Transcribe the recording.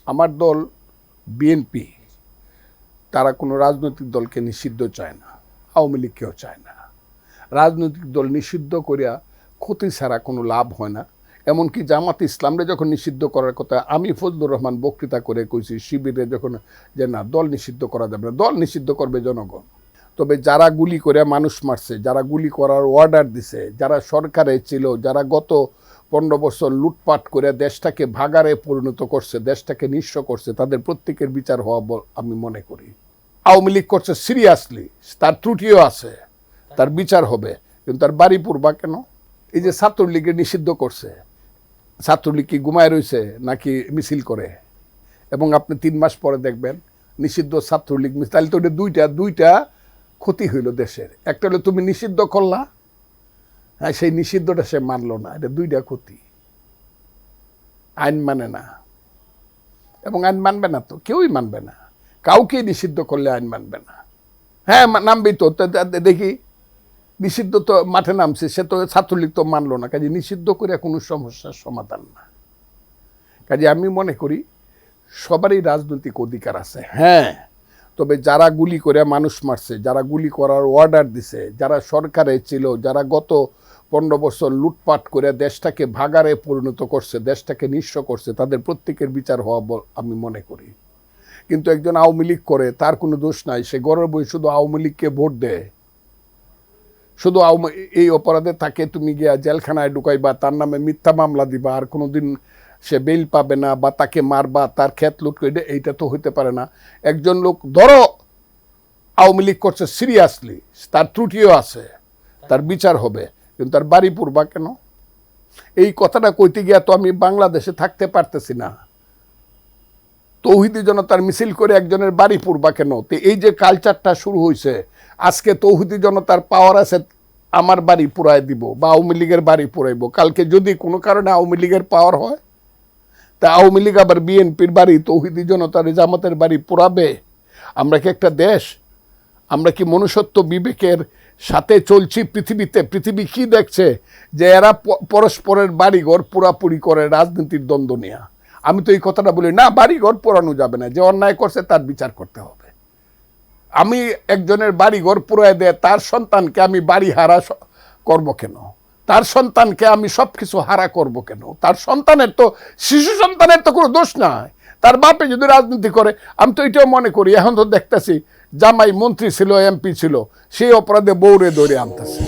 আমার দল বিএনপি তারা কোনো রাজনৈতিক দলকে নিষিদ্ধ চায় না, আওয়ামী লীগকেও চায় না। রাজনৈতিক দল নিষিদ্ধ করিয়া ক্ষতি ছাড়া কোনো লাভ হয় না। এমনকি জামাত ইসলামরে যখন নিষিদ্ধ করার কথা আমি ফজলুর রহমান বক্তৃতা করে কইছি শিবিরে যখন, যে না দল নিষিদ্ধ করা যাবে না, দল নিষিদ্ধ করবে জনগণ। তবে যারা গুলি করে মানুষ মারছে, যারা গুলি করার অর্ডার দিছে, যারা সরকারে ছিল, যারা গত 15 বছর লুটপাট করে দেশটাকে ভাগারে পরিণত করছে, দেশটাকে নিঃস্ব করছে, তাদের প্রত্যেকের বিচার হওয়া আমি মনে করি। আওয়ামী লীগ করছে সিরিয়াসলি, তার ত্রুটিও আছে, তার বিচার হবে, কিন্তু তার বাড়ি পুরবা কেন? এই যে ছাত্রলীগকে নিষিদ্ধ করছে, ছাত্রলীগ কি ঘুমায় রয়েছে নাকি মিছিল করে? এবং আপনি 3 মাস পরে দেখবেন নিষিদ্ধ ছাত্রলীগ, তাহলে তো দুইটা ক্ষতি হইল দেশের। একটা হলো তুমি নিষিদ্ধ করলা, হ্যাঁ সেই নিষিদ্ধটা সে মানলো না, এটা দুইটা ক্ষতি। আইন মানে না, এবং আইন মানবে না, তো কেউই মানবে না। কাউকে নিষিদ্ধ করলে আইন মানবে না। হ্যাঁ নামবি তো, দেখি নিষিদ্ধ তো মাঠে নামছে, সে তো ছাত্রলীগ তো মানলো না, কাজে নিষিদ্ধ করে কোনো সমস্যার সমাধান না। কাজে আমি মনে করি সবারই রাজনৈতিক অধিকার আছে, হ্যাঁ, তবে যারা গুলি করে মানুষ মারছে, যারা গুলি করার অর্ডার দিছে, যারা সরকারে ছিল, যারা গত 15 বছর লুটপাট করে দেশটাকে ভাগারে পরিণত করছে, দেশটাকে নিঃস্ব করছে, তাদের প্রত্যেকের বিচার হওয়া আমি মনে করি। কিন্তু একজন আওয়ামী লীগ করে, তার কোনো দোষ নাই, সে গড়ের বই শুধু আওয়ামী লীগকে ভোট দেয়, শুধু এই অপরাধে তাকে তুমি গিয়া জেলখানায় ঢুকাইবা, তার নামে মিথ্যা মামলা দিবা, আর কোনোদিন সে বেল পাবে না, বা তাকে মারবা, তার ক্ষেত লুট করে, এইটা তো হইতে পারে না। একজন লোক ধরো আওয়ামী লীগ করছে সিরিয়াসলি, তার ত্রুটিও আছে, তার বিচার হবে, কিন্তু তার বাড়ি পুরবা কেন? এই কথাটা কইতে গিয়া তো আমি বাংলাদেশে থাকতে পারতেছি না। তৌহিদি জনতার মিছিল করে একজনের বাড়ি পুরবা কেন? তো এই যে কালচারটা শুরু হয়েছে, আজকে তৌহিদি জনতার পাওয়ার আছে আমার বাড়ি পুরাই দিব, বা আওয়ামী লীগের বাড়ি পুরাইব। কালকে যদি কোনো কারণে আওয়ামী লীগের পাওয়ার হয়, তা আওয়ামী লীগ আবার বিএনপির বাড়ি, তৌহিদি জনতার জামাতের বাড়ি পুরাবে? আমরা কি একটা দেশ? আমরা কি মনুষ্যত্ব বিবেকের সাথে চলছি পৃথিবীতে? পৃথিবী কি দেখছে যে এরা পরস্পরের বাড়িঘর পুরাপুরি করে রাজনীতির দ্বন্দ্ব নিয়ে? আমি তো এই কথাটা বলি না, বাড়িঘর পোড়ানো যাবে না, যে অন্যায় করছে তার বিচার করতে হবে। আমি একজনের বাড়িঘর পুরায় দেয়, তার সন্তানকে আমি বাড়ি হারা করব কেন? তার সন্তানকে আমি সব কিছু হারা করব কেন? তার সন্তানের তো, শিশু সন্তানের তো কোনো দোষ নাই। তার বাপে যদি রাজনীতি করে, আমি তো এটাও মনে করি, এখন তো দেখতেছি জামাই মন্ত্রী ছিল, এমপি ছিল, সেই অপরাধে বউরে দৌড়ে আনতেছে।